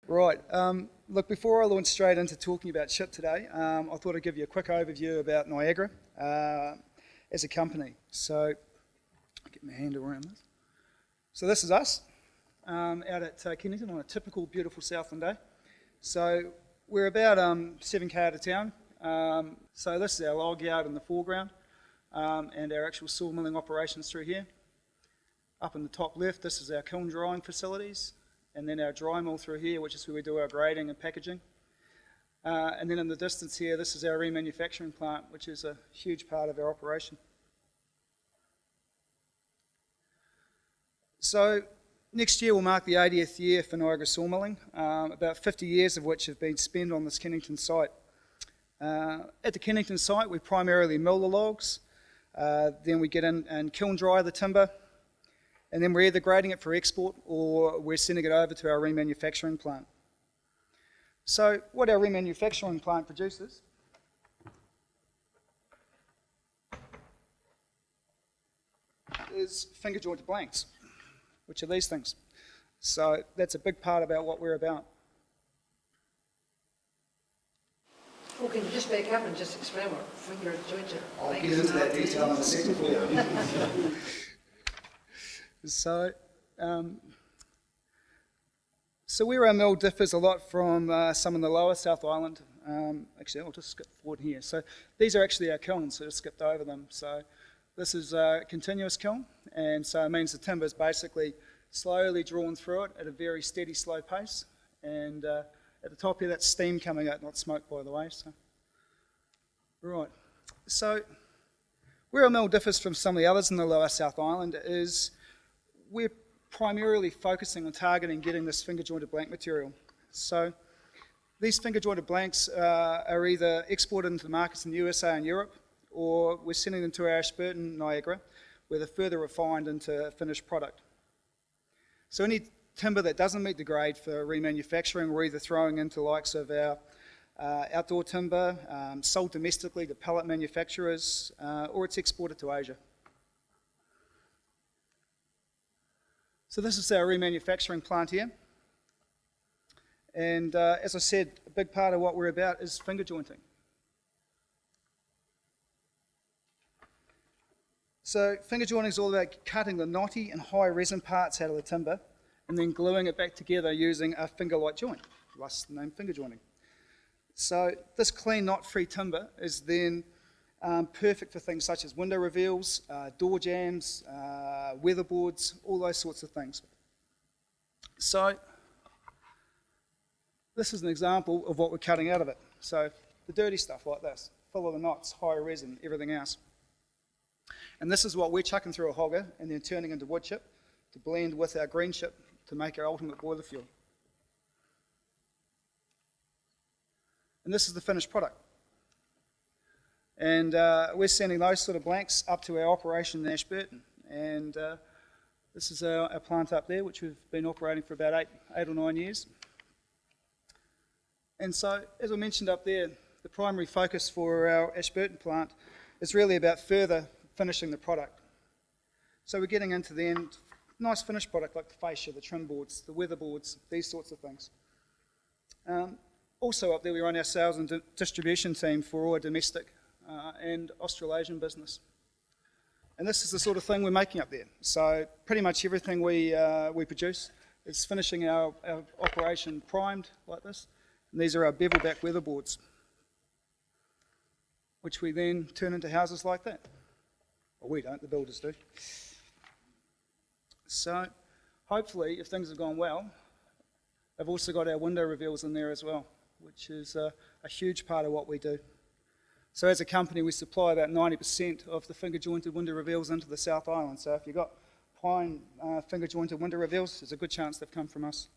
Right. Look, before I launch straight into talking about SHIP today, I thought I'd give you a quick overview about Niagara as a company. So, I'll get my hand around this. So this is us out at Kennington on a typical beautiful Southland day. So we're about 7k out of town. So this is our log yard in the foreground and our actual sawmilling operations through here. Up in the top left, this is our kiln drying facilities. And then our dry mill through here, which is where we do our grading and packaging. And then in the distance here, this is our remanufacturing plant, which is a huge part of our operation. So next year will mark the 80th year for Niagara Sawmilling, about 50 years of which have been spent on this Kennington site. At the Kennington site, we primarily mill the logs, then we get in and kiln dry the timber, and then we're either grading it for export or we're sending it over to our remanufacturing plant. So what our remanufacturing plant produces is finger jointed blanks, which are these things. So that's a big part about what we're about. Well, can you just back up and just explain what finger jointed I'll blanks get into that are? detail in a second for you. So where our mill differs a lot from some in the lower South Island, actually I'll just skip forward here. So these are actually our kilns, so I just skipped over them. So this is a continuous kiln, and so it means the timber is basically slowly drawn through it at a very steady, slow pace. And at the top here, that's steam coming out, not smoke, by the way. So, right. So where our mill differs from some of the others in the lower South Island is we're primarily focusing on targeting getting this finger jointed blank material. So these finger jointed blanks are either exported into the markets in the USA and Europe, or we're sending them to our Ashburton, Niagara, where they're further refined into a finished product. So any timber that doesn't meet the grade for remanufacturing, we're either throwing into the likes of our outdoor timber, sold domestically to pellet manufacturers, or it's exported to Asia. So this is our remanufacturing plant here. And as I said, a big part of what we're about is finger jointing. So finger jointing is all about cutting the knotty and high resin parts out of the timber and then gluing it back together using a finger-like joint, thus the name finger jointing. So this clean, knot-free timber is then perfect for things such as window reveals, door jambs, weatherboards, all those sorts of things. So this is an example of what we're cutting out of it. So the dirty stuff like this, full of the knots, high resin, everything else. And this is what we're chucking through a hogger and then turning into wood chip to blend with our green chip to make our ultimate boiler fuel. And this is the finished product. And we're sending those sort of blanks up to our operation in Ashburton. And this is our plant up there, which we've been operating for about eight or 9 years. And so, as I mentioned up there, the primary focus for our Ashburton plant is really about further finishing the product. So we're getting into the end, nice finished product like the fascia, the trim boards, the weatherboards, these sorts of things. Also up there we run our sales and distribution team for all our domestic and Australasian business. And this is the sort of thing we're making up there. So pretty much everything we produce is finishing our operation primed like this. And these are our bevel-back weatherboards, which we then turn into houses like that. Well, we don't, the builders do. So hopefully, if things have gone well, I've also got our window reveals in there as well, which is a huge part of what we do. So as a company, we supply about 90% of the finger-jointed window reveals into the South Island. So if you've got pine finger-jointed window reveals, there's a good chance they've come from us.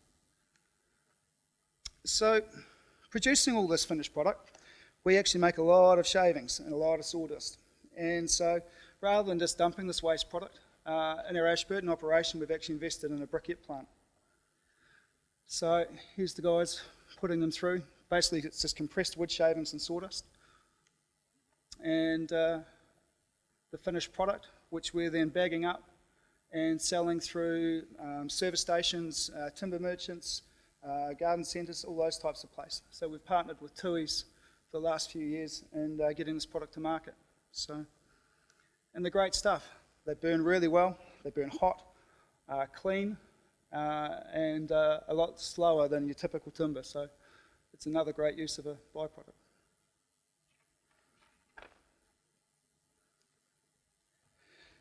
So producing all this finished product, we actually make a lot of shavings and a lot of sawdust. And so rather than just dumping this waste product, in our Ashburton operation, we've actually invested in a briquette plant. So here's the guys putting them through. Basically, it's just compressed wood shavings and sawdust. And the finished product, which we're then bagging up and selling through service stations, timber merchants, garden centres, all those types of places. So we've partnered with Tui's for the last few years and getting this product to market. So, and they're great stuff. They burn really well, they burn hot, clean, and a lot slower than your typical timber. So it's another great use of a byproduct.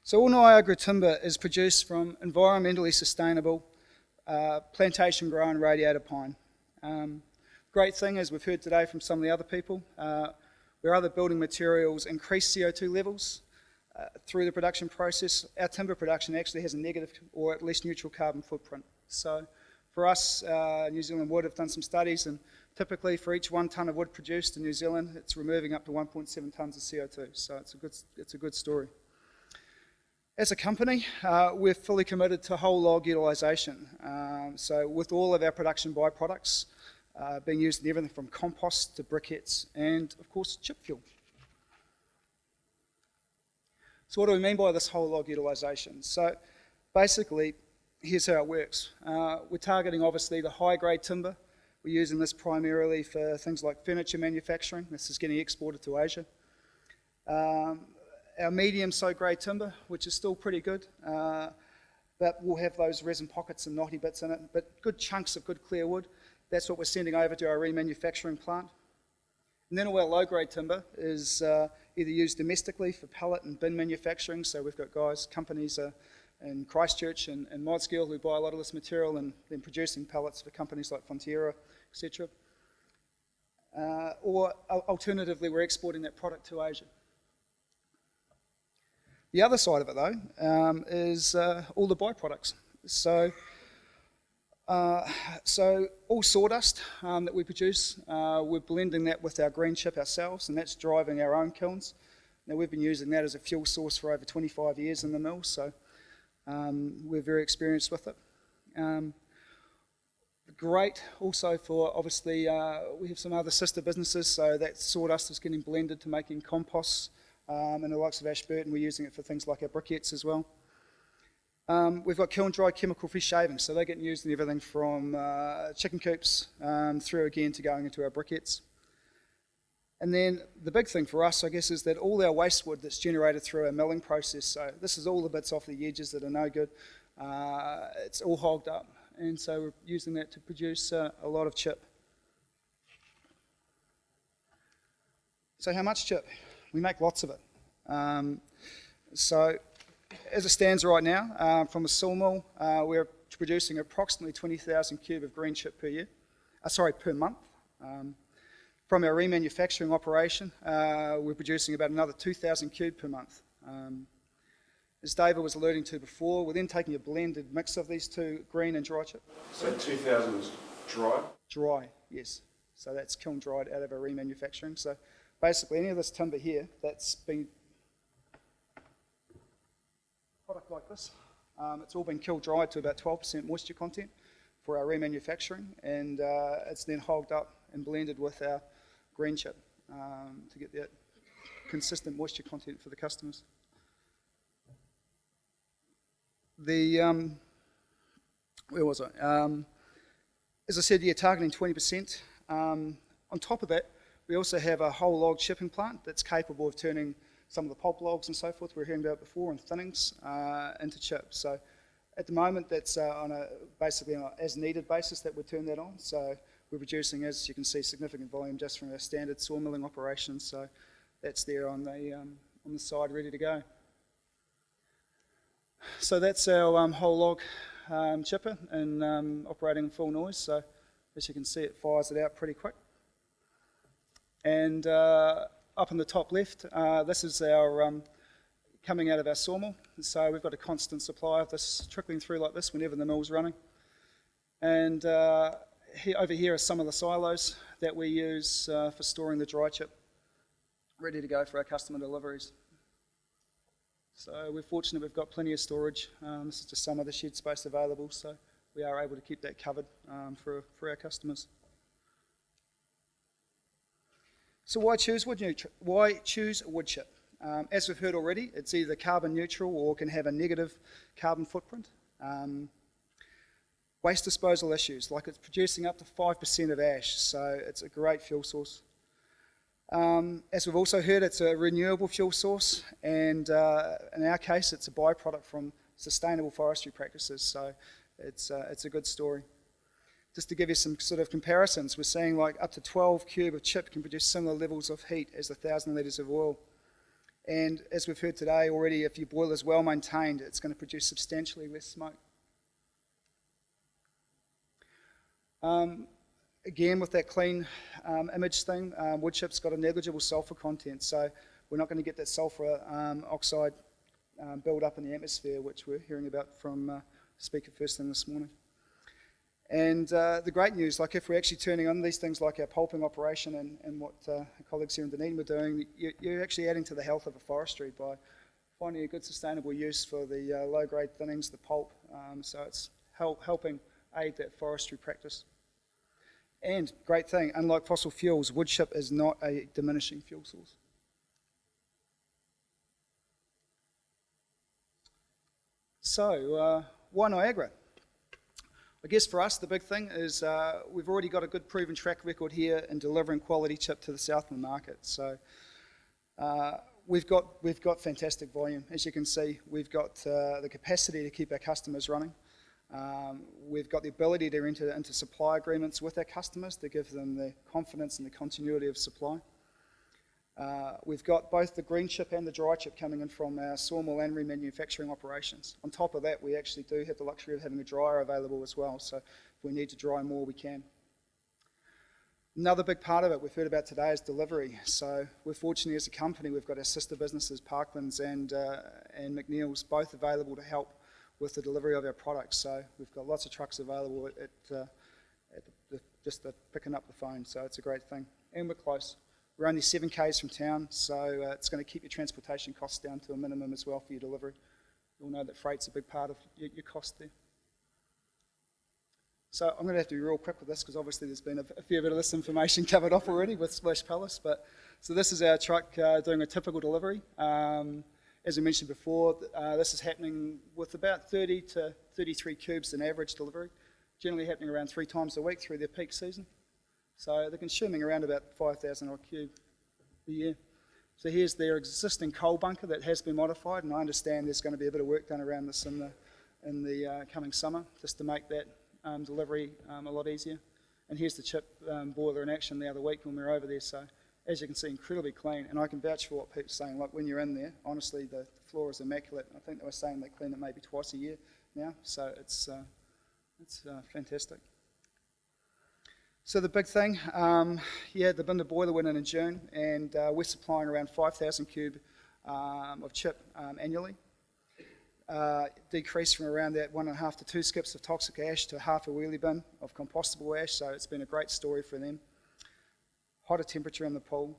So all Niagara timber is produced from environmentally sustainable plantation grown radiator pine. Great thing, as we've heard today from some of the other people, where other building materials increase CO2 levels through the production process, our timber production actually has a negative or at least neutral carbon footprint. So for us, New Zealand Wood have done some studies, and typically for each 1 tonne of wood produced in New Zealand, it's removing up to 1.7 tonnes of CO2. So it's a good story. As a company, we're fully committed to whole log utilisation. So with all of our production byproducts being used in everything from compost to briquettes and, of course, chip fuel. So what do we mean by this whole log utilisation? So basically, here's how it works. We're targeting, obviously, the high-grade timber. We're using this primarily for things like furniture manufacturing. This is getting exported to Asia. Our medium so grade timber, which is still pretty good, but will have those resin pockets and knotty bits in it, but good chunks of good clear wood. That's what we're sending over to our remanufacturing plant. And then all our low grade timber is either used domestically for pallet and bin manufacturing. So we've got companies in Christchurch and Modskill who buy a lot of this material and then producing pallets for companies like Fonterra, etc. Or alternatively, we're exporting that product to Asia. The other side of it, though, is all the byproducts. So all sawdust that we produce, we're blending that with our green chip ourselves, and that's driving our own kilns. Now, we've been using that as a fuel source for over 25 years in the mill, so we're very experienced with it. Great also for, obviously, we have some other sister businesses, so that sawdust is getting blended to making composts. And the likes of Ashburton, we're using it for things like our briquettes as well. We've got kiln-dried chemical-free shavings, so they're getting used in everything from chicken coops through again to going into our briquettes. And then the big thing for us, I guess, is that all our waste wood that's generated through our milling process, so this is all the bits off the edges that are no good, it's all hogged up. And so we're using that to produce a lot of chip. So how much chip? We make lots of it. So as it stands right now, from a sawmill, we're producing approximately 20,000 cube of green chip per month. From our remanufacturing operation, we're producing about another 2,000 cube per month. As David was alluding to before, we're then taking a blended mix of these two, green and dry chip. So 2,000 is dry? Dry, yes. So that's kiln dried out of our remanufacturing. So basically, any of this timber here that's been product like this, it's all been kiln dried to about 12% moisture content for our remanufacturing, and it's then hogged up and blended with our green chip to get that consistent moisture content for the customers. Where was I? As I said, targeting 20%. On top of that, we also have a whole log chipping plant that's capable of turning some of the pulp logs and so forth we were hearing about before and thinnings into chips. So at the moment, that's basically on an as-needed basis that we turn that on. So we're producing, as you can see, significant volume just from our standard sawmilling operations. So that's there on the side, ready to go. So that's our whole log chipper and operating in full noise. So as you can see, it fires it out pretty quick. And up in the top left, this is our coming out of our sawmill. So we've got a constant supply of this trickling through like this whenever the mill's running. And over here are some of the silos that we use for storing the dry chip, ready to go for our customer deliveries. So we're fortunate we've got plenty of storage. This is just some of the shed space available, so we are able to keep that covered for our customers. So why choose wood chip? As we've heard already, it's either carbon neutral or can have a negative carbon footprint. Waste disposal issues, like it's producing up to 5% of ash, so it's a great fuel source. As we've also heard, it's a renewable fuel source, and in our case, it's a byproduct from sustainable forestry practices, so it's a good story. Just to give you some sort of comparisons, we're seeing like up to 12 cube of chip can produce similar levels of heat as 1,000 litres of oil. And as we've heard today already, if your boiler is well maintained, it's going to produce substantially less smoke. Again, with that clean image thing, wood chip's got a negligible sulphur content, so we're not going to get that sulphur oxide build up in the atmosphere, which we're hearing about from the speaker first thing this morning. And the great news, like if we're actually turning on these things like our pulping operation and what colleagues here in Dunedin were doing, you're actually adding to the health of a forestry by finding a good sustainable use for the low-grade thinnings, the pulp, so it's helping aid that forestry practice. And great thing, unlike fossil fuels, wood chip is not a diminishing fuel source. So, why Niagara? I guess for us, the big thing is we've already got a good proven track record here in delivering quality chip to the Southland market. So we've got fantastic volume. As you can see, we've got the capacity to keep our customers running. We've got the ability to enter into supply agreements with our customers to give them the confidence and the continuity of supply. We've got both the green chip and the dry chip coming in from our sawmill and remanufacturing operations. On top of that, we actually do have the luxury of having a dryer available as well, so if we need to dry more, we can. Another big part of it we've heard about today is delivery. So we're fortunate as a company, we've got our sister businesses, Parklands and McNeil's, both available to help with the delivery of our products. So we've got lots of trucks available just picking up the phone, so it's a great thing. And we're close. We're only 7 k's from town, so it's going to keep your transportation costs down to a minimum as well for your delivery. You'll know that freight's a big part of your cost there. So I'm going to have to be real quick with this because obviously there's been a fair bit of this information covered off already with Splash Palace. So this is our truck doing a typical delivery. As I mentioned before, this is happening with about 30 to 33 cubes in average delivery, generally happening around 3 times a week through their peak season. So they're consuming around about 5,000 odd cube a year. So here's their existing coal bunker that has been modified, and I understand there's going to be a bit of work done around this in the coming summer, just to make that delivery a lot easier. And here's the chip boiler in action the other week when we were over there. So as you can see, incredibly clean, and I can vouch for what Pete's saying. Like when you're in there, honestly, the floor is immaculate. I think they were saying they clean it maybe twice a year now, so it's fantastic. So the big thing, the Binder boiler went in June, and we're supplying around 5,000 cube of chip annually. Decreased from around that 1.5 to 2 skips of toxic ash to half a wheelie bin of compostable ash, so it's been a great story for them. Hotter temperature in the pool.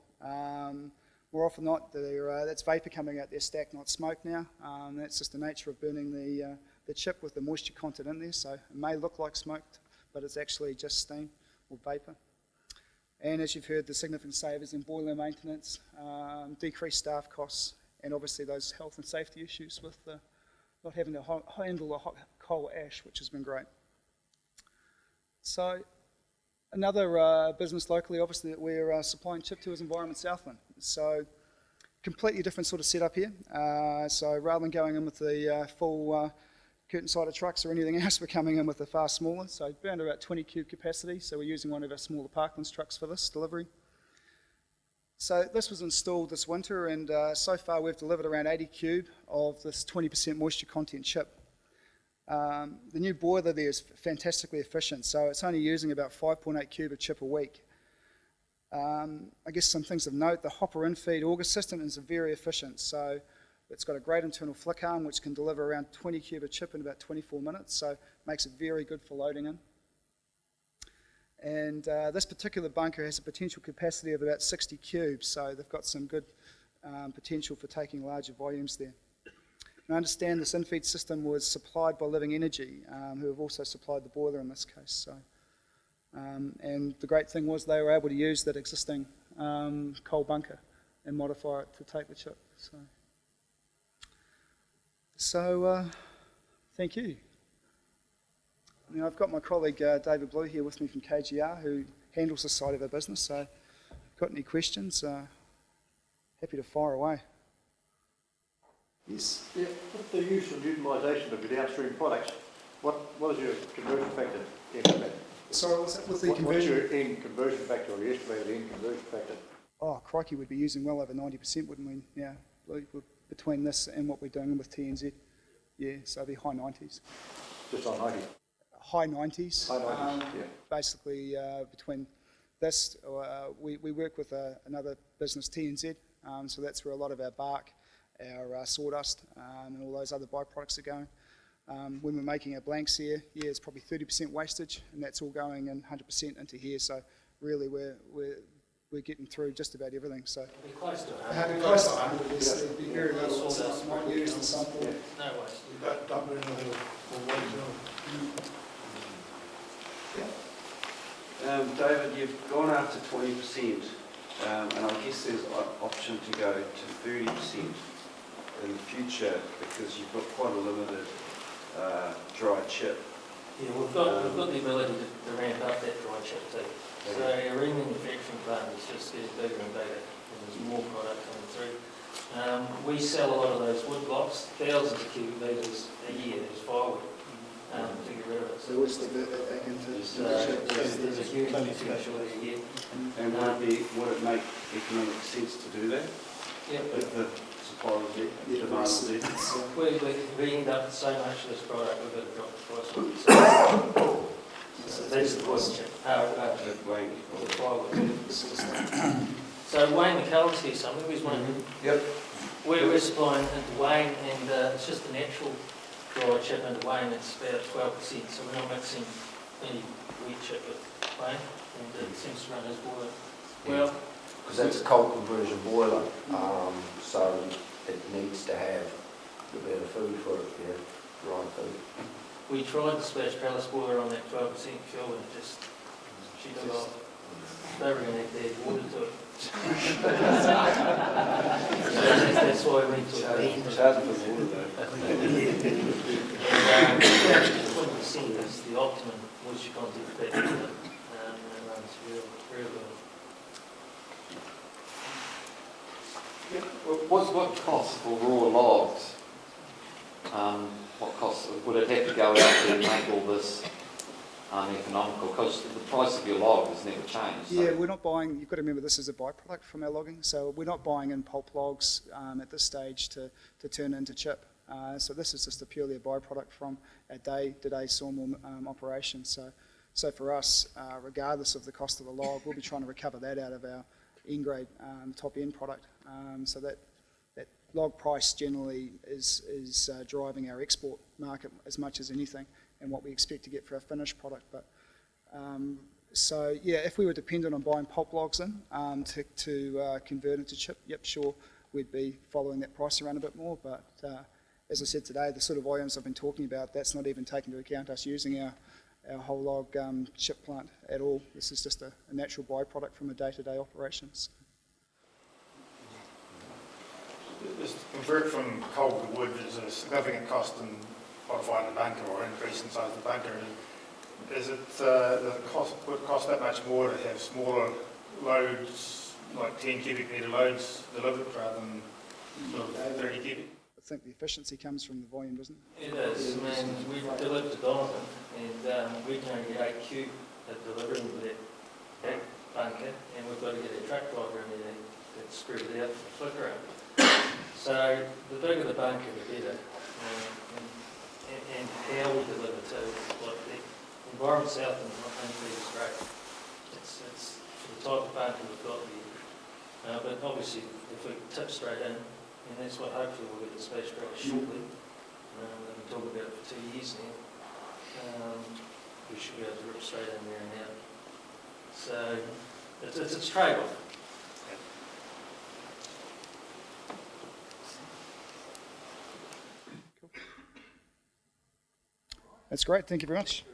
More often than not, that's vapour coming out their stack, not smoke now. That's just the nature of burning the chip with the moisture content in there, so it may look like smoke, but it's actually just steam or vapour. And as you've heard, the significant savers in boiler maintenance, decreased staff costs, and obviously those health and safety issues with not having to handle the hot coal ash, which has been great. So another business locally, obviously, that we're supplying chip to is Environment Southland. So completely different sort of setup here. So rather than going in with the full curtain-sided trucks or anything else, we're coming in with a far smaller, so around about 20 cube capacity, so we're using one of our smaller Parklands trucks for this delivery. So this was installed this winter, and so far we've delivered around 80 cube of this 20% moisture content chip. The new boiler there is fantastically efficient, so it's only using about 5.8 cube of chip a week. I guess some things of note, the hopper infeed auger system is very efficient, so it's got a great internal flick arm which can deliver around 20 cube of chip in about 24 minutes, so makes it very good for loading in. And this particular bunker has a potential capacity of about 60 cubes, so they've got some good potential for taking larger volumes there. And I understand this infeed system was supplied by Living Energy, who have also supplied the boiler in this case. So, and the great thing was they were able to use that existing coal bunker and modify it to take the chip. So thank you. Now, I've got my colleague David Blue here with me from KGR, who handles this side of our business. So, if you've got any questions, happy to fire away. Yes. Yeah, with the use and utilisation of your downstream products, what is your conversion factor estimate? Sorry, what's that with the What's conversion? your end conversion factor, or your estimated end conversion factor? Oh, crikey, we'd be using well over 90%, wouldn't we? Yeah, between this and what we're doing with TNZ. Yeah, so it'd be high 90s. Just on 90? High 90s. High 90s, yeah. Basically, between this, we work with another business, TNZ, so that's where a lot of our bark, our sawdust, and all those other byproducts are going. When we're making our blanks here, yeah, it's probably 30% wastage, and that's all going in 100% into here. So really, we're getting through just about everything. So It'll be close to 100. having close to 100, there'd be very little stuff not used and some point. No waste. David, you've gone up to 20%, and I guess there's an option to go to 30% in the future because you've got quite a limited dry chip. Yeah, we've got the ability to ramp up that dry chip too. So our remanufacturing plant is just getting bigger and bigger, and there's more product coming through. We sell a lot of those wood blocks, thousands of cubic metres a year as firewood to get rid of it. So what's the bit that they can There's a huge potential there here. And would it make economic sense to do that? Yep. If the supply was there, demand was there? We end up with so much of this product, we've got to drop the price on it. So that's the question. Wayne. So Wayne McCullum's here something, who's Wayne? Yep. We're supplying into Wayne, and it's just a natural dry chip into Wayne. It's about 12%, so we're not mixing any wheat chip with Wayne, and it seems to run as boiler. Well, Because that's a coal conversion boiler, so it needs to have a bit of food for it, yeah, dry food. we tried the splash palace boiler on that 12% fuel, and it just she took off. They were going to have to add water to it. That's why we went to a Charging for the water though. 20% is the optimum moisture content for that boiler, and it runs real well. What costs for raw logs? What costs would it have to go out to make all this uneconomical? Because the price of your log has never changed. So. Yeah, we're not buying, you've got to remember this is a byproduct from our logging, so we're not buying in pulp logs at this stage to turn into chip. So this is just purely a byproduct from our day-to-day sawmill operation. So for us, regardless of the cost of the log, we'll be trying to recover that out of our end-grade top-end product. So that log price generally is driving our export market as much as anything, and what we expect to get for our finished product. But so yeah, if we were dependent on buying pulp logs in to convert into chip, yep, sure, we'd be following that price around a bit more. But as I said today, the sort of volumes I've been talking about, that's not even taking into account us using our whole log chip plant at all. This is just a natural byproduct from the day-to-day operations. Just to convert from coal to wood is a significant cost in modifying the bunker or increase in size of the bunker. Is it would cost that much more to have smaller loads, like 10 cubic metre loads delivered rather than sort of 30 cubic? I think the efficiency comes from the volume, doesn't it? It is. I mean, we've delivered to Donovan, and we can only get 8 cube at delivering with that bunker, and we've got to get a truck driver in there to screw it out for the flicker up. So the bigger the bunker, the better. And how we deliver to, like the environment south and Huntley is great. It's the type of bunker we've got there. But obviously, if we tip straight in, and that's what hopefully we'll get the splash palace shortly. We've been talking about it for 2 years now. We should be able to rip straight in there and out. So it's a trade-off. That's great. Thank you very much.